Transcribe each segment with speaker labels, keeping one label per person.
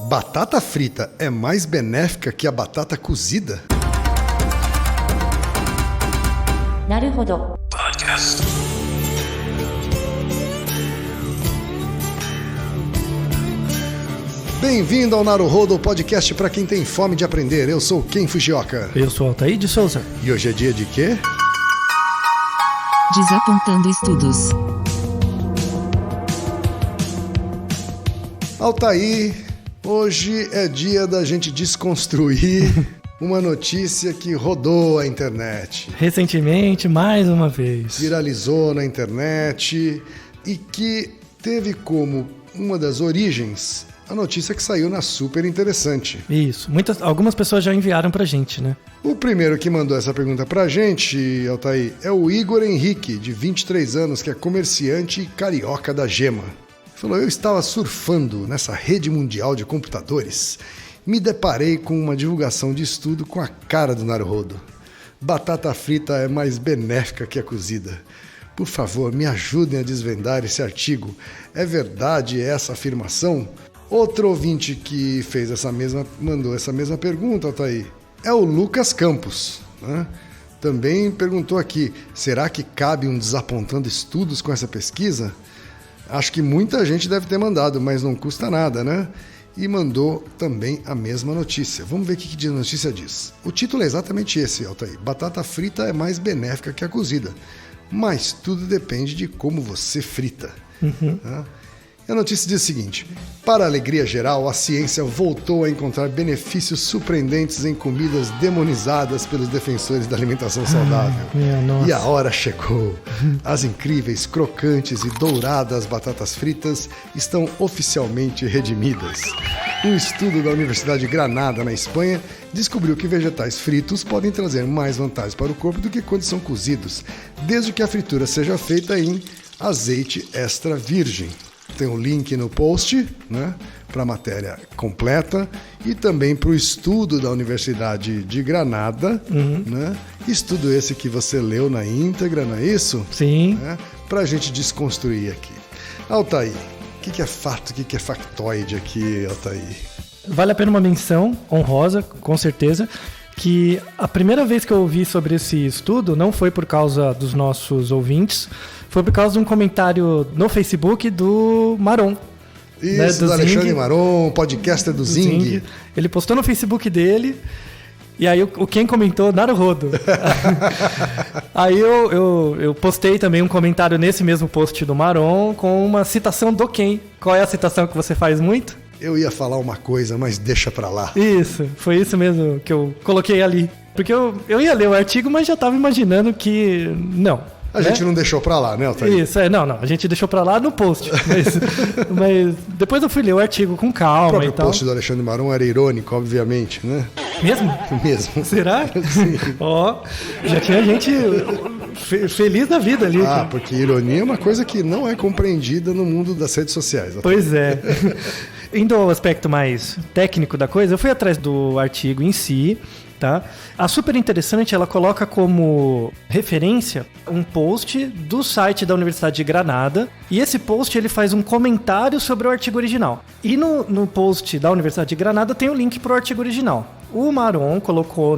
Speaker 1: Batata frita é mais benéfica que a batata cozida?
Speaker 2: Naruhodo.
Speaker 3: Podcast.
Speaker 1: Bem-vindo ao Naruhodo, o podcast para quem tem fome de aprender. Eu sou Ken Fujioka.
Speaker 4: Eu sou Altair de Souza.
Speaker 1: E hoje é dia de quê?
Speaker 2: Desapontando estudos.
Speaker 1: Altair, hoje é dia da gente desconstruir uma notícia que rodou a internet.
Speaker 4: Recentemente, mais uma vez.
Speaker 1: Viralizou na internet e que teve como uma das origens a notícia que saiu na Super Interessante.
Speaker 4: Isso. Algumas pessoas já enviaram pra gente, né?
Speaker 1: O primeiro que mandou essa pergunta pra gente, Altair, é o Igor Henrique, de 23 anos, que é comerciante e carioca da Gema. Ele falou: eu estava surfando nessa rede mundial de computadores. Me deparei com uma divulgação de estudo com a cara do Naruhodo. Batata frita é mais benéfica que a cozida. Por favor, me ajudem a desvendar esse artigo. É verdade essa afirmação? Outro ouvinte que mandou essa mesma pergunta, Altair, é o Lucas Campos, né? Também perguntou aqui: será que cabe um Desapontando Estudos com essa pesquisa? Acho que muita gente deve ter mandado, mas não custa nada, né? E mandou também a mesma notícia. Vamos ver o que a notícia diz. O título é exatamente esse, Altair. Batata frita é mais benéfica que a cozida. Mas tudo depende de como você frita. Né? A notícia diz o seguinte: para a alegria geral, a ciência voltou a encontrar benefícios surpreendentes em comidas demonizadas pelos defensores da alimentação saudável. E a hora chegou. As incríveis, crocantes e douradas batatas fritas estão oficialmente redimidas. Um estudo da Universidade de Granada, na Espanha, descobriu que vegetais fritos podem trazer mais vantagens para o corpo do que quando são cozidos, desde que a fritura seja feita em azeite extra virgem. Tem um link no post, né, para a matéria completa e também para o estudo da Universidade de Granada, né? Estudo esse que você leu na íntegra, não é isso?
Speaker 4: Sim.
Speaker 1: Né? Para a gente desconstruir aqui. Altair, o que é fato, o que é factoide aqui, Altair?
Speaker 4: Vale a pena uma menção honrosa, com certeza, que a primeira vez que eu ouvi sobre esse estudo não foi por causa dos nossos ouvintes, foi por causa de um comentário no Facebook do Maron.
Speaker 1: Isso,
Speaker 4: né,
Speaker 1: do Alexandre Maron, podcaster do Zing.
Speaker 4: Ele postou no Facebook dele, e aí o Ken comentou Naruhodo. Aí eu postei também um comentário nesse mesmo post do Maron com uma citação do Ken. Qual é a citação que você faz muito?
Speaker 1: Eu ia falar uma coisa, mas deixa pra lá.
Speaker 4: Isso, foi isso mesmo que eu coloquei ali. Porque eu ia ler o artigo, mas já estava imaginando que não.
Speaker 1: A gente não deixou pra lá, né, Altair?
Speaker 4: Isso, não, a gente deixou pra lá no post. Mas depois eu fui ler o artigo com calma. O
Speaker 1: próprio
Speaker 4: e tal.
Speaker 1: Post do Alexandre Maron era irônico, obviamente, né?
Speaker 4: Mesmo?
Speaker 1: Mesmo.
Speaker 4: Será?
Speaker 1: Sim.
Speaker 4: Ó, já tinha gente feliz da vida ali.
Speaker 1: Ah, porque ironia é uma coisa que não é compreendida no mundo das redes sociais.
Speaker 4: Pois é. Indo ao aspecto mais técnico da coisa, eu fui atrás do artigo em si, tá? A Super Interessante, ela coloca como referência um post do site da Universidade de Granada, e esse post ele faz um comentário sobre o artigo original. E no post da Universidade de Granada tem o link para o artigo original. O Maron colocou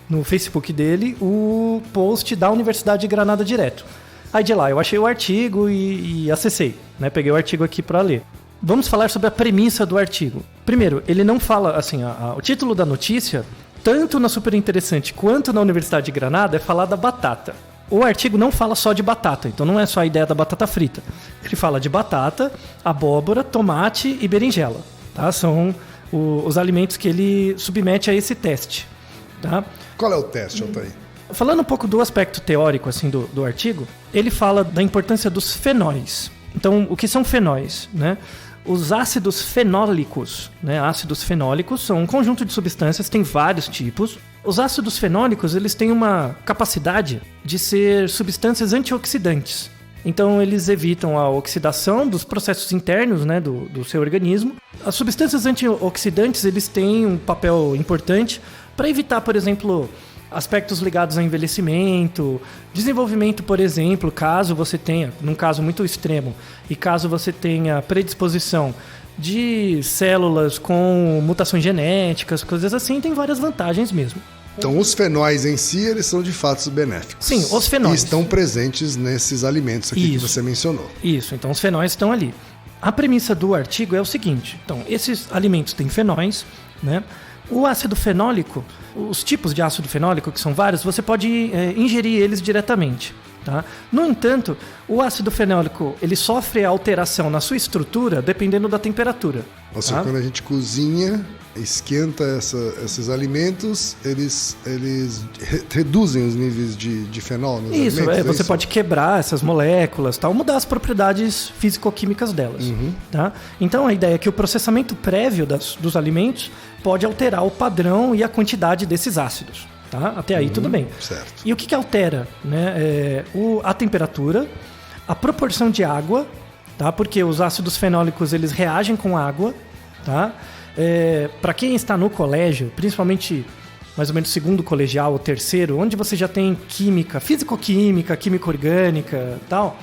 Speaker 4: no Facebook dele o post da Universidade de Granada direto. Aí de lá eu achei o artigo e acessei, né? Peguei o artigo aqui para ler. Vamos falar sobre a premissa do artigo. Primeiro, ele não fala, assim, o título da notícia, tanto na Super Interessante quanto na Universidade de Granada, é falar da batata. O artigo não fala só de batata, então não é só a ideia da batata frita. Ele fala de batata, abóbora, tomate e berinjela, tá? São os alimentos que ele submete a esse teste, tá?
Speaker 1: Qual é o teste, Altair?
Speaker 4: Falando um pouco do aspecto teórico assim, do artigo, ele fala da importância dos fenóis. Então, o que são fenóis, né? Os ácidos fenólicos, né? Ácidos fenólicos são um conjunto de substâncias, tem vários tipos. Os ácidos fenólicos, eles têm uma capacidade de ser substâncias antioxidantes. Então, eles evitam a oxidação dos processos internos, né, do seu organismo. As substâncias antioxidantes, eles têm um papel importante para evitar, por exemplo, aspectos ligados ao envelhecimento, desenvolvimento, por exemplo, caso você tenha, num caso muito extremo, e caso você tenha predisposição de células com mutações genéticas, coisas assim, tem várias vantagens mesmo.
Speaker 1: Então, os fenóis em si, eles são de fato benéficos.
Speaker 4: Sim, os fenóis.
Speaker 1: E estão presentes nesses alimentos aqui que você mencionou.
Speaker 4: Isso, então os fenóis estão ali. A premissa do artigo é o seguinte, então, esses alimentos têm fenóis, né? O ácido fenólico, os tipos de ácido fenólico, que são vários, você pode ingerir eles diretamente. Tá? No entanto, o ácido fenólico ele sofre alteração na sua estrutura dependendo da temperatura.
Speaker 1: Ou seja, quando a gente cozinha, esquenta esses alimentos, eles reduzem os níveis de fenol nos alimentos?
Speaker 4: Você pode quebrar essas moléculas, tal, mudar as propriedades físico-químicas delas. Tá? Então a ideia é que o processamento prévio dos alimentos pode alterar o padrão e a quantidade desses ácidos. Tá? Até aí tudo bem.
Speaker 1: Certo.
Speaker 4: E o que altera? Né? A temperatura, a proporção de água, tá? Porque os ácidos fenólicos eles reagem com água. Tá? Para quem está no colégio, principalmente mais ou menos segundo colegial ou terceiro, onde você já tem química, físico-química, química orgânica e tal,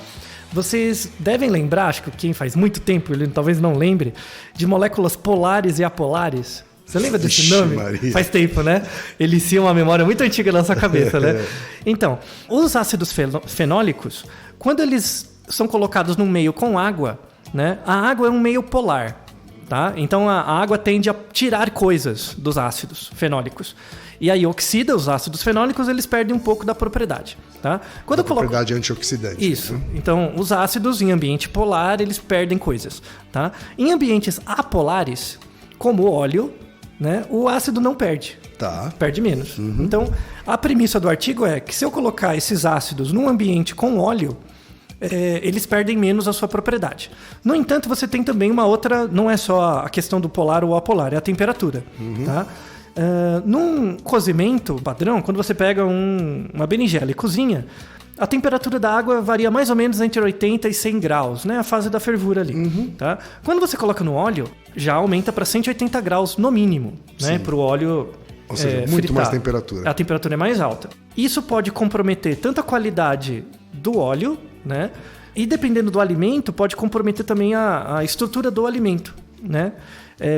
Speaker 4: vocês devem lembrar, acho que quem faz muito tempo ele talvez não lembre, de moléculas polares e apolares. Você lembra desse nome?
Speaker 1: Maria.
Speaker 4: Faz tempo, né? Ele inicia uma memória muito antiga na sua cabeça, né? Então, os ácidos fenólicos, quando eles são colocados num meio com água, né? A água é um meio polar, tá? Então, a água tende a tirar coisas dos ácidos fenólicos. E aí oxida os ácidos fenólicos, eles perdem um pouco da propriedade, tá? Quando eu coloco...
Speaker 1: propriedade antioxidante.
Speaker 4: Isso. Então, os ácidos em ambiente polar, eles perdem coisas, tá? Em ambientes apolares, como o óleo, né, o ácido não perde.
Speaker 1: Tá.
Speaker 4: Perde menos. Então, a premissa do artigo é que se eu colocar esses ácidos num ambiente com óleo, eles perdem menos a sua propriedade. No entanto, você tem também uma outra... Não é só a questão do polar ou apolar, é a temperatura. Tá? Num cozimento padrão, quando você pega uma berinjela e cozinha, a temperatura da água varia mais ou menos entre 80 e 100 graus, né? A fase da fervura ali. Tá? Quando você coloca no óleo, já aumenta para 180 graus no mínimo, né? Para o óleo
Speaker 1: ou seja, muito mais temperatura.
Speaker 4: A temperatura é mais alta. Isso pode comprometer tanto a qualidade do óleo, né? E dependendo do alimento, pode comprometer também a estrutura do alimento, né?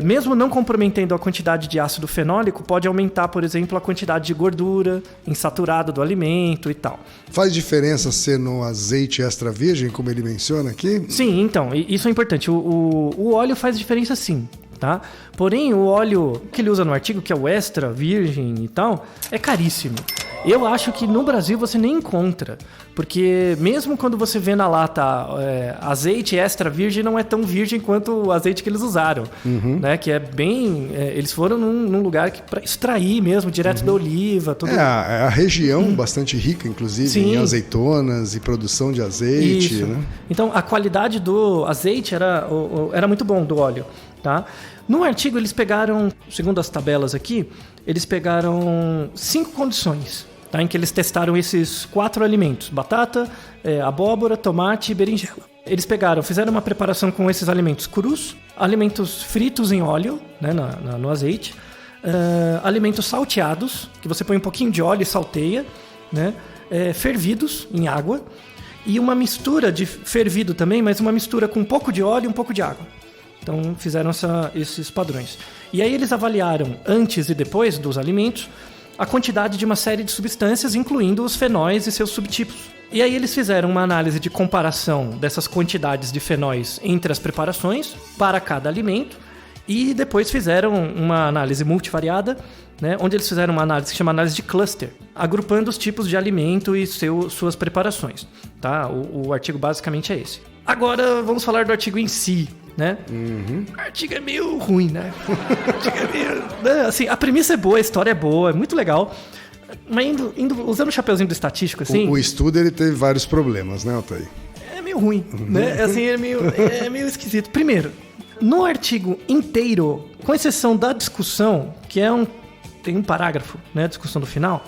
Speaker 4: Mesmo não comprometendo a quantidade de ácido fenólico, pode aumentar, por exemplo, a quantidade de gordura insaturada do alimento e tal.
Speaker 1: Faz diferença ser no azeite extra virgem, como ele menciona aqui?
Speaker 4: Sim, então, isso é importante. O óleo faz diferença sim, tá? Porém, o óleo que ele usa no artigo, que é o extra virgem e tal, é caríssimo. Eu acho que no Brasil você nem encontra, porque mesmo quando você vê na lata azeite extra virgem, não é tão virgem quanto o azeite que eles usaram, né? Que é bem... eles foram num lugar para extrair mesmo, direto da oliva. Tudo.
Speaker 1: A região bastante rica, inclusive,
Speaker 4: Sim.
Speaker 1: em azeitonas e produção de azeite.
Speaker 4: Isso.
Speaker 1: Né?
Speaker 4: Então, a qualidade do azeite era muito bom, do óleo, tá? No artigo, eles pegaram, segundo as tabelas aqui, eles pegaram 5 condições, tá, em que eles testaram esses 4 alimentos: batata, abóbora, tomate e berinjela. Eles fizeram uma preparação com esses alimentos crus, alimentos fritos em óleo, né, no azeite, alimentos salteados, que você põe um pouquinho de óleo e salteia, né, fervidos em água, e uma mistura de fervido também, mas uma mistura com um pouco de óleo e um pouco de água. Então, fizeram esses padrões. E aí eles avaliaram, antes e depois dos alimentos, a quantidade de uma série de substâncias, incluindo os fenóis e seus subtipos. E aí eles fizeram uma análise de comparação dessas quantidades de fenóis entre as preparações para cada alimento, e depois fizeram uma análise multivariada, né, onde eles fizeram uma análise que chama análise de cluster, agrupando os tipos de alimento e suas preparações. Tá? O artigo basicamente é esse. Agora vamos falar do artigo em si. Né? O artigo é meio ruim, né? Assim, a premissa é boa, a história é boa, é muito legal. Mas usando o chapeuzinho do estatístico, assim...
Speaker 1: O estudo, ele teve vários problemas, né, Altair?
Speaker 4: É meio ruim, né? Assim, é meio esquisito. Primeiro, no artigo inteiro, com exceção da discussão, que tem um parágrafo, né? A discussão do final...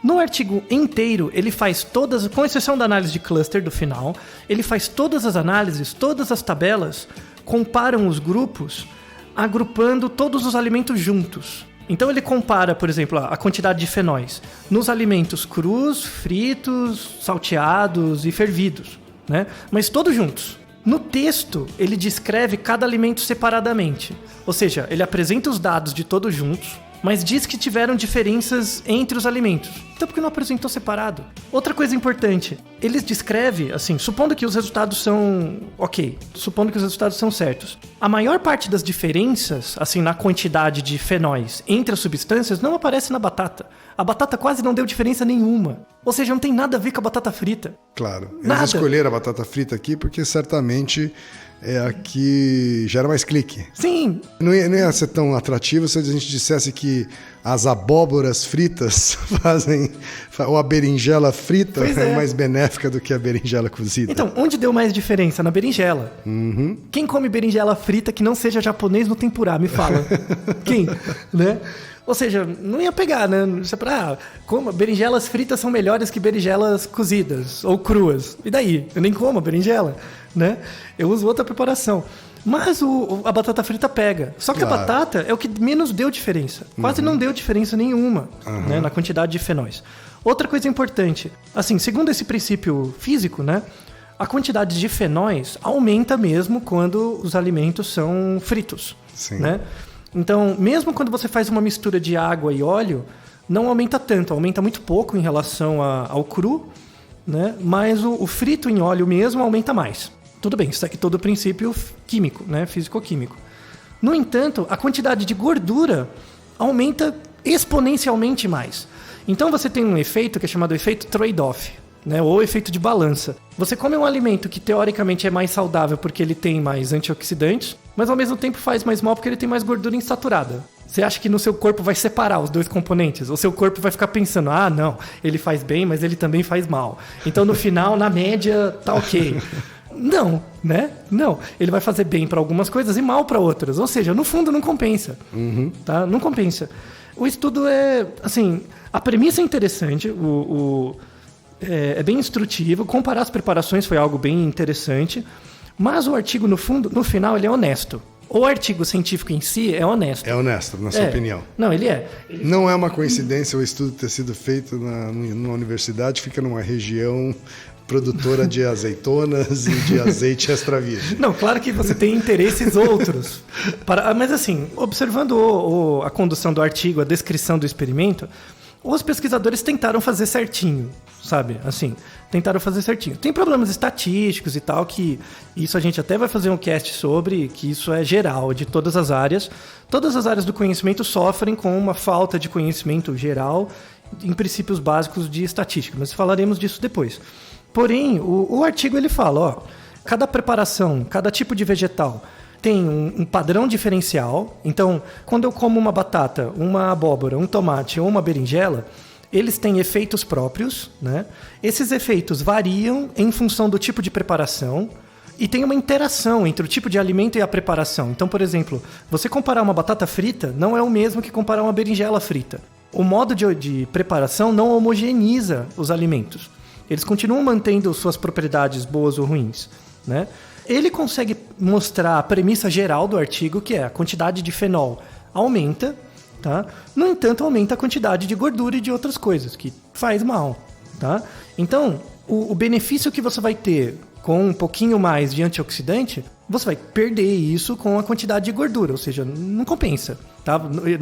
Speaker 4: No artigo inteiro, ele faz todas, com exceção da análise de cluster do final, ele faz todas as análises, todas as tabelas, comparam os grupos, agrupando todos os alimentos juntos. Então ele compara, por exemplo, a quantidade de fenóis nos alimentos crus, fritos, salteados e fervidos, né? Mas todos juntos. No texto, ele descreve cada alimento separadamente. Ou seja, ele apresenta os dados de todos juntos, mas diz que tiveram diferenças entre os alimentos. Então por que não apresentou separado? Outra coisa importante, ele descreve, assim, supondo que os resultados são supondo que os resultados são certos. A maior parte das diferenças, assim, na quantidade de fenóis entre as substâncias não aparece na batata. A batata quase não deu diferença nenhuma. Ou seja, não tem nada a ver com a batata frita.
Speaker 1: Claro. Eles
Speaker 4: Nada.
Speaker 1: escolheram a batata frita aqui porque certamente é a que gera mais clique.
Speaker 4: Sim.
Speaker 1: Não ia ser tão atrativo se a gente dissesse que as abóboras fritas ou a berinjela frita é mais benéfica do que a berinjela cozida.
Speaker 4: Então, onde deu mais diferença? Na berinjela. Quem come berinjela frita que não seja japonês no tempurá? Me fala. Quem? Né? Ou seja, não ia pegar, né? Como berinjelas fritas são melhores que berinjelas cozidas ou cruas. E daí? Eu nem como a berinjela, né? Eu uso outra preparação. Mas a batata frita pega. Só que a batata é o que menos deu diferença. Quase não deu diferença nenhuma, né, na quantidade de fenóis. Outra coisa importante, assim, segundo esse princípio físico, né, a quantidade de fenóis aumenta mesmo quando os alimentos são fritos.
Speaker 1: Sim.
Speaker 4: Né? Então, mesmo quando você faz uma mistura de água e óleo, não aumenta tanto, aumenta muito pouco em relação ao cru, né? Mas o frito em óleo mesmo aumenta mais. Tudo bem, isso aqui é todo o princípio químico, né? Físico-químico. No entanto, a quantidade de gordura aumenta exponencialmente mais. Então você tem um efeito que é chamado efeito trade-off, né? Ou efeito de balança. Você come um alimento que teoricamente é mais saudável porque ele tem mais antioxidantes, mas ao mesmo tempo faz mais mal porque ele tem mais gordura insaturada. Você acha que no seu corpo vai separar os dois componentes? O seu corpo vai ficar pensando, não, ele faz bem, mas ele também faz mal. Então no final, na média, tá ok. Não, né? Não. Ele vai fazer bem para algumas coisas e mal para outras. Ou seja, no fundo não compensa. Tá? Não compensa. O estudo é, assim, a premissa é interessante, é bem instrutivo. Comparar as preparações foi algo bem interessante. Mas o artigo, no final, ele é honesto. O artigo científico em si é honesto.
Speaker 1: É honesto, na sua opinião.
Speaker 4: Não, ele é.
Speaker 1: Não é uma coincidência o estudo ter sido feito numa universidade, fica numa região produtora de azeitonas e de azeite extra virgem.
Speaker 4: Não, claro que você tem interesses outros. Mas assim, observando a condução do artigo, a descrição do experimento, os pesquisadores tentaram fazer certinho, sabe? Assim, tentaram fazer certinho. Tem problemas estatísticos e tal, que isso a gente até vai fazer um cast sobre, que isso é geral, de todas as áreas. Todas as áreas do conhecimento sofrem com uma falta de conhecimento geral em princípios básicos de estatística, mas falaremos disso depois. Porém, o artigo ele fala, cada preparação, cada tipo de vegetal tem um padrão diferencial. Então, quando eu como uma batata, uma abóbora, um tomate ou uma berinjela, eles têm efeitos próprios, né? Esses efeitos variam em função do tipo de preparação e tem uma interação entre o tipo de alimento e a preparação. Então, por exemplo, você comparar uma batata frita não é o mesmo que comparar uma berinjela frita. O modo de preparação não homogeneiza os alimentos. Eles continuam mantendo suas propriedades boas ou ruins, né? Ele consegue mostrar a premissa geral do artigo, que é a quantidade de fenol aumenta, tá? No entanto, aumenta a quantidade de gordura e de outras coisas, que faz mal, tá? Então, o benefício que você vai ter com um pouquinho mais de antioxidante, você vai perder isso com a quantidade de gordura, ou seja, não compensa, tá?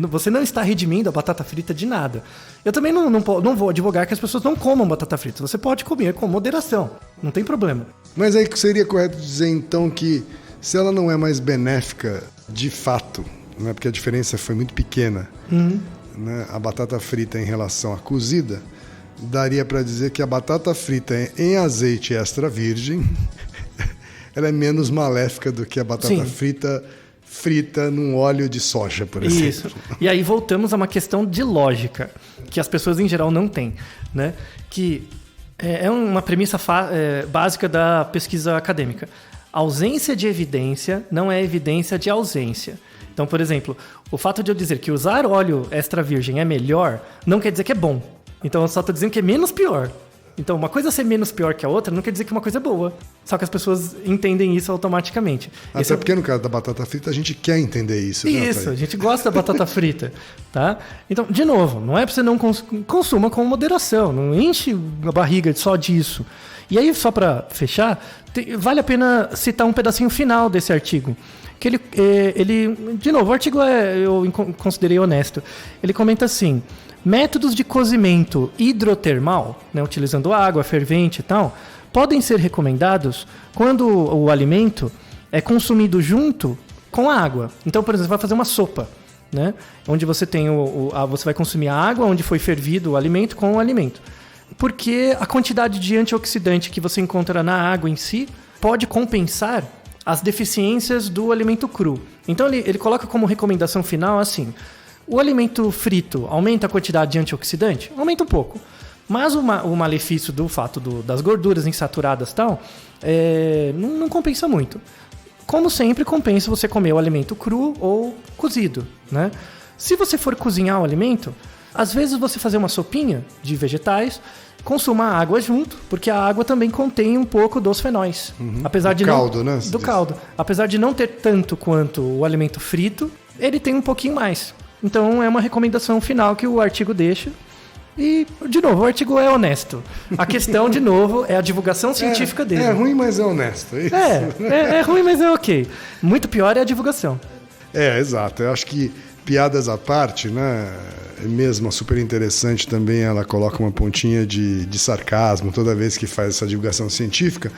Speaker 4: Você não está redimindo a batata frita de nada. Eu também não vou advogar que as pessoas não comam batata frita. Você pode comer com moderação, não tem problema.
Speaker 1: Mas aí seria correto dizer então que se ela não é mais benéfica de fato, né, porque a diferença foi muito pequena, né, a batata frita em relação à cozida, daria para dizer que a batata frita em azeite extra virgem ela é menos maléfica do que a batata frita num óleo de soja, por exemplo.
Speaker 4: Isso. E aí voltamos a uma questão de lógica, que as pessoas em geral não têm, né? Que é uma premissa básica da pesquisa acadêmica. Ausência de evidência não é evidência de ausência. Então, por exemplo, o fato de eu dizer que usar óleo extra virgem é melhor não quer dizer que é bom. Então eu só estou dizendo que é menos pior. Então, uma coisa ser menos pior que a outra não quer dizer que uma coisa é boa. Só que as pessoas entendem isso automaticamente.
Speaker 1: Até porque no caso da batata frita a gente quer entender isso.
Speaker 4: Isso, a gente gosta da batata frita, tá? Então, de novo, não é pra você não consuma com moderação, não enche a barriga só disso. E aí, só para fechar, vale a pena citar um pedacinho final desse artigo. Que ele de novo, o artigo eu considerei honesto. Ele comenta assim: métodos de cozimento hidrotermal, né, utilizando água fervente e tal, podem ser recomendados quando o alimento é consumido junto com a água. Então, por exemplo, vai fazer uma sopa, né, onde você tem você vai consumir a água onde foi fervido o alimento com o alimento. Porque a quantidade de antioxidante que você encontra na água em si pode compensar as deficiências do alimento cru. Então ele coloca como recomendação final assim: o alimento frito aumenta a quantidade de antioxidante? Aumenta um pouco. Mas o malefício do fato das gorduras insaturadas e tal, não compensa muito. Como sempre, compensa você comer o alimento cru ou cozido, né? Se você for cozinhar o alimento, às vezes você fazer uma sopinha de vegetais, consuma a água junto, porque a água também contém um pouco dos fenóis. Apesar de
Speaker 1: caldo, né?
Speaker 4: Do caldo. Apesar de não ter tanto quanto o alimento frito, ele tem um pouquinho mais. Então é uma recomendação final que o artigo deixa. E, de novo, o artigo é honesto. A questão, de novo, é a divulgação científica dele.
Speaker 1: É ruim, mas é honesto. É isso.
Speaker 4: É ruim, mas é ok. Muito pior é a divulgação.
Speaker 1: Exato. Eu acho que, piadas à parte, né? Mesmo super interessante também, ela coloca uma pontinha de sarcasmo toda vez que faz essa divulgação científica.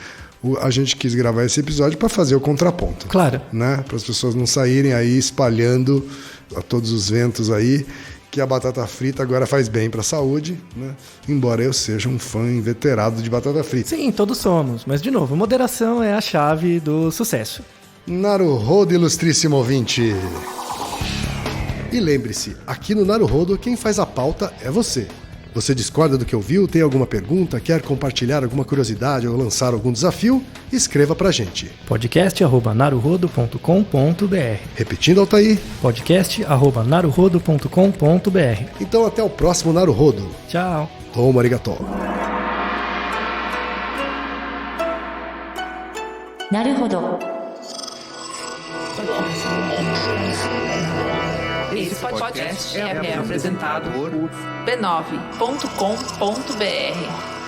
Speaker 1: A gente quis gravar esse episódio para fazer o contraponto.
Speaker 4: Claro.
Speaker 1: Né? Para as pessoas não saírem aí espalhando a todos os ventos aí que a batata frita agora faz bem para a saúde, né? Embora eu seja um fã inveterado de batata frita.
Speaker 4: Sim, todos somos. Mas, de novo, moderação é a chave do sucesso.
Speaker 1: Naruhodo, ilustríssimo ouvinte. E lembre-se, aqui no Naruhodo quem faz a pauta é você. Você discorda do que ouviu, tem alguma pergunta, quer compartilhar alguma curiosidade ou lançar algum desafio? Escreva pra gente.
Speaker 4: podcast@naruhodo.com.br.
Speaker 1: Repetindo, Altair.
Speaker 4: podcast@naruhodo.com.br.
Speaker 1: Então até o próximo Naruhodo.
Speaker 4: Tchau.
Speaker 1: Domo arigatou.
Speaker 2: Naruhodo.
Speaker 3: Esse podcast é apresentado por b9.com.br.